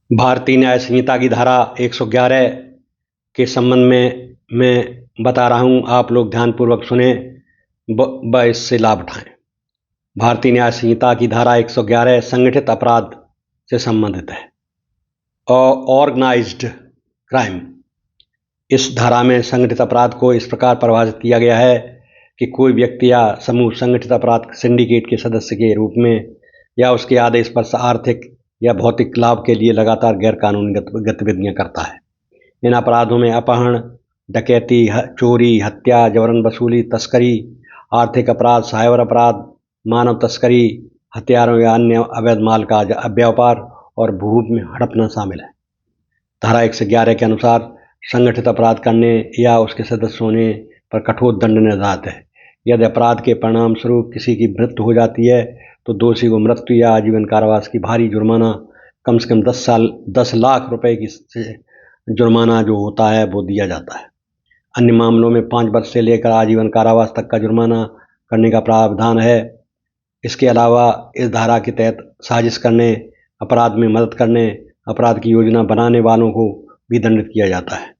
भारतीय न्याय संहिता की धारा 111 के संबंध में मैं बता रहा हूँ, आप लोग ध्यानपूर्वक सुने व इससे लाभ उठाएं। भारतीय न्याय संहिता की धारा 111 संगठित अपराध से संबंधित है और ऑर्गेनाइज्ड क्राइम। इस धारा में संगठित अपराध को इस प्रकार परिभाषित किया गया है कि कोई व्यक्ति या समूह संगठित अपराध सिंडिकेट के सदस्य के रूप में या उसके आदेश पर आर्थिक या भौतिक लाभ के लिए लगातार गैरकानूनी गतिविधियां करता है। इन अपराधों में अपहरण, डकैती, चोरी, हत्या, जबरन वसूली, तस्करी, आर्थिक अपराध, साइबर अपराध, मानव तस्करी, हथियारों या अन्य अवैध माल का व्यापार और भूमि में हड़पना शामिल है। धारा 111 के अनुसार संगठित अपराध करने या उसके सदस्य होने पर कठोर दंड निर्धारित है। यदि अपराध के परिणाम स्वरूप किसी की मृत्यु हो जाती है तो दोषी को मृत्यु या आजीवन कारावास की भारी जुर्माना, कम से कम 10 लाख रुपए की जुर्माना जो होता है वो दिया जाता है। अन्य मामलों में 5 वर्ष से लेकर आजीवन कारावास तक का जुर्माना करने का प्रावधान है। इसके अलावा इस धारा के तहत साजिश करने, अपराध में मदद करने, अपराध की योजना बनाने वालों को भी दंडित किया जाता है।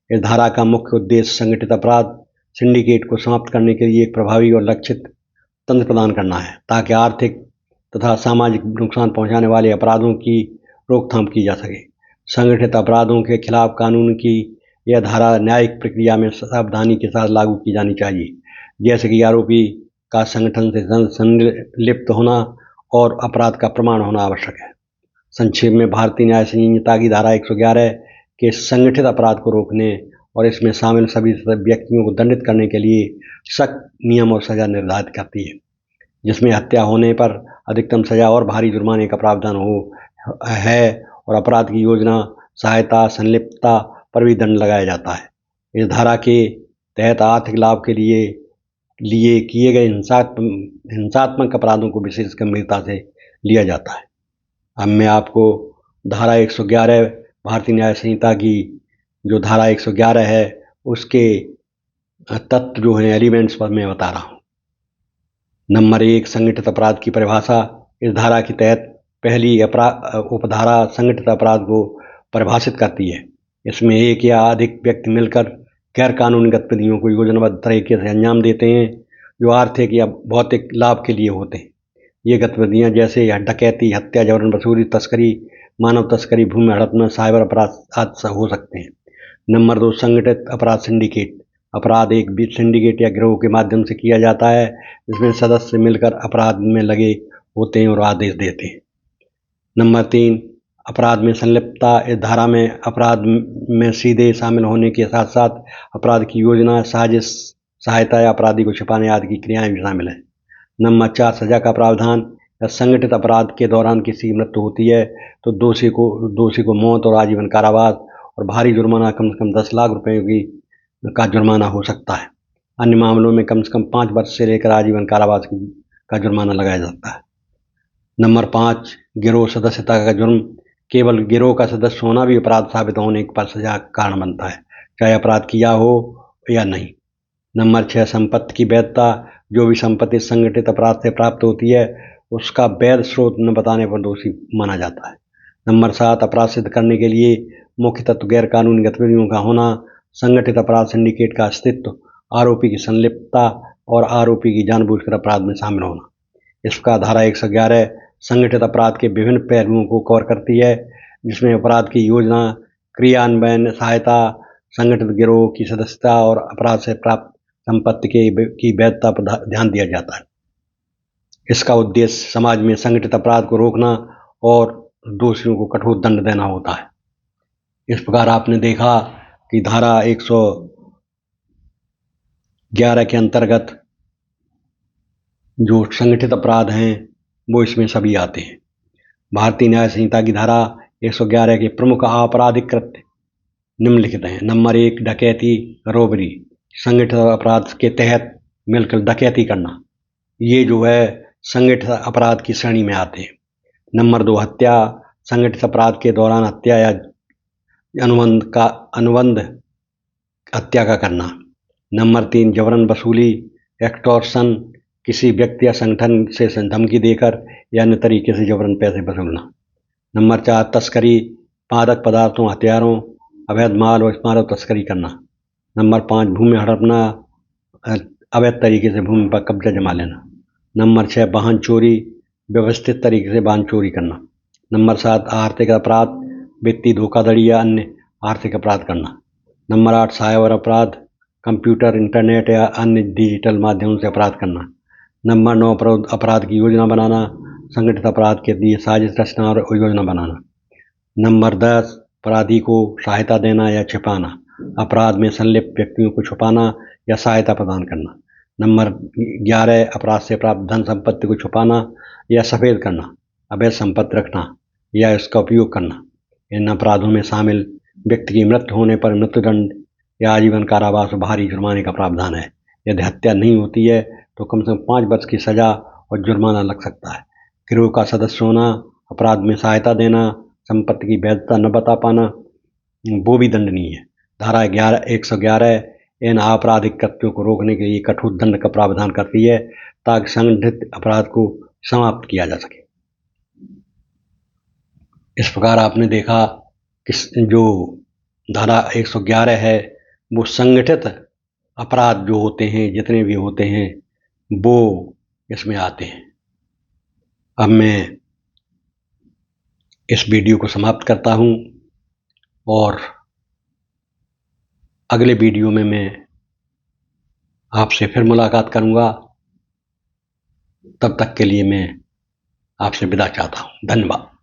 इस धारा का मुख्य उद्देश्य संगठित अपराध सिंडिकेट को समाप्त करने के लिए एक प्रभावी और लक्षित तंत्र प्रदान करना है, ताकि आर्थिक तथा सामाजिक नुकसान पहुंचाने वाले अपराधों की रोकथाम की जा सके। संगठित अपराधों के खिलाफ कानून की यह धारा न्यायिक प्रक्रिया में सावधानी के साथ लागू की जानी चाहिए, जैसे कि आरोपी का संगठन से संलिप्त होना और अपराध का प्रमाण होना आवश्यक है। संक्षेप में, भारतीय न्याय संहिता की धारा 111 के संगठित अपराध को रोकने और इसमें शामिल सभी व्यक्तियों को दंडित करने के लिए सख्त नियम और सजा निर्धारित करती है, जिसमें हत्या होने पर अधिकतम सजा और भारी जुर्माने का प्रावधान है और अपराध की योजना, सहायता, संलिप्तता पर भी दंड लगाया जाता है। इस धारा के तहत आर्थिक लाभ के लिए किए गए हिंसात्मक अपराधों को विशेष गंभीरता से लिया जाता है। अब मैं आपको धारा 111 भारतीय न्याय संहिता की जो धारा 111 है उसके तत्व जो हैं, एलिमेंट्स पर मैं बता रहा हूँ। नंबर 1, संगठित अपराध की परिभाषा। इस धारा के तहत पहली उपधारा संगठित अपराध को परिभाषित करती है। इसमें एक या अधिक व्यक्ति मिलकर गैरकानूनी गतिविधियों को योजनाबद्ध तरीके से अंजाम देते हैं जो आर्थिक या भौतिक लाभ के लिए होते हैं। ये गतिविधियां जैसे डकैती, हत्या, जबरन वसूली, तस्करी, मानव तस्करी, भूमि हड़पना, साइबर अपराध आदि हो सकते हैं। नंबर 2, संगठित अपराध सिंडिकेट। अपराध एक सिंडिकेट या गिरोह के माध्यम से किया जाता है, जिसमें सदस्य मिलकर अपराध में लगे होते हैं और आदेश देते हैं। नंबर 3, अपराध में संलिप्तता। इस धारा में अपराध में सीधे शामिल होने के साथ साथ अपराध की योजना, साजिश, सहायता या अपराधी को छिपाने आदि की क्रियाएं भी शामिल है। नंबर 4, सजा का प्रावधान। या संगठित अपराध के दौरान किसी की मृत्यु होती है तो दोषी को मौत और आजीवन कारावास और भारी जुर्माना कम से कम 10 लाख रुपए का जुर्माना हो सकता है। अन्य मामलों में कम से कम 5 वर्ष से लेकर आजीवन कारावास का जुर्माना लगाया जाता है। नंबर 5, गिरोह सदस्यता का जुर्म। केवल गिरोह का सदस्य होना भी अपराध साबित होने पर सजा का कारण बनता है, चाहे अपराध किया हो या नहीं। नंबर 6, संपत्ति की वैधता। जो भी संपत्ति संगठित अपराध से प्राप्त होती है उसका वैध स्रोत न बताने पर दोषी माना जाता है। नंबर 7, अपराध सिद्ध करने के लिए मुख्य तत्व गैरकानूनी गतिविधियों का होना, संगठित अपराध सिंडिकेट का अस्तित्व, आरोपी की संलिप्तता और आरोपी की जानबूझकर अपराध में शामिल होना। इस प्रकार धारा 111 संगठित अपराध के विभिन्न पहलुओं को कवर करती है, जिसमें अपराध की योजना, क्रियान्वयन, सहायता, संगठित गिरोह की सदस्यता और अपराध से प्राप्त संपत्ति की वैधता पर ध्यान दिया जाता है। इसका उद्देश्य समाज में संगठित अपराध को रोकना और दोषियों को कठोर दंड देना होता है। इस प्रकार आपने देखा कि धारा 111 के अंतर्गत जो संगठित अपराध हैं वो इसमें सभी आते हैं। भारतीय न्याय संहिता की धारा 111 के प्रमुख आपराधिक कृत्य निम्नलिखित हैं। नंबर 1, डकैती, रोबरी। संगठित अपराध के तहत मिलकर डकैती करना, ये जो है संगठित अपराध की श्रेणी में आते हैं। नंबर 2, हत्या। संगठित अपराध के दौरान हत्या या अनुबंध हत्या का करना। नंबर 3, जबरन वसूली, एक्सटॉर्शन। किसी व्यक्ति या संगठन से धमकी देकर या अन्य तरीके से जबरन पैसे वसूलना। नंबर 4, तस्करी। मादक पदार्थों, हथियारों, अवैध माल और स्मारक तस्करी करना। नंबर 5, भूमि हड़पना, अवैध तरीके से भूमि पर कब्जा जमा लेना। नंबर 6, वाहन चोरी, व्यवस्थित तरीके से वाहन चोरी करना। नंबर 7, आर्थिक अपराध, वित्तीय धोखाधड़ी या अन्य आर्थिक अपराध करना। नंबर 8, साइबर अपराध, कंप्यूटर, इंटरनेट या अन्य डिजिटल माध्यमों से अपराध करना। नंबर 9, अपराध की योजना बनाना, संगठित अपराध के लिए साजिश रचना और योजना बनाना। नंबर 10, अपराधी को सहायता देना या छिपाना, अपराध में संलिप्त व्यक्तियों को छुपाना या सहायता प्रदान करना। नंबर 11, अपराध से प्राप्त धन संपत्ति को छुपाना या सफेद करना, अवैध संपत्ति रखना या इसका उपयोग करना। इन अपराधों में शामिल व्यक्ति की मृत्यु होने पर मृत्युदंड या आजीवन कारावास और भारी जुर्माने का प्रावधान है। यदि हत्या नहीं होती है तो कम से कम 5 वर्ष की सजा और जुर्माना लग सकता है। गिरोह का सदस्य होना, अपराध में सहायता देना, संपत्ति की वैधता न बता पाना, वो भी दंडनीय है। धारा 111 इन आपराधिक कृत्यों को रोकने के लिए कठोर दंड का प्रावधान करती है ताकि संगठित अपराध को समाप्त किया जा सके। इस प्रकार आपने देखा कि जो धारा 111 है वो संगठित अपराध जो होते हैं, जितने भी होते हैं, वो इसमें आते हैं। अब मैं इस वीडियो को समाप्त करता हूँ और अगले वीडियो में मैं आपसे फिर मुलाकात करूँगा। तब तक के लिए मैं आपसे विदा चाहता हूँ। धन्यवाद।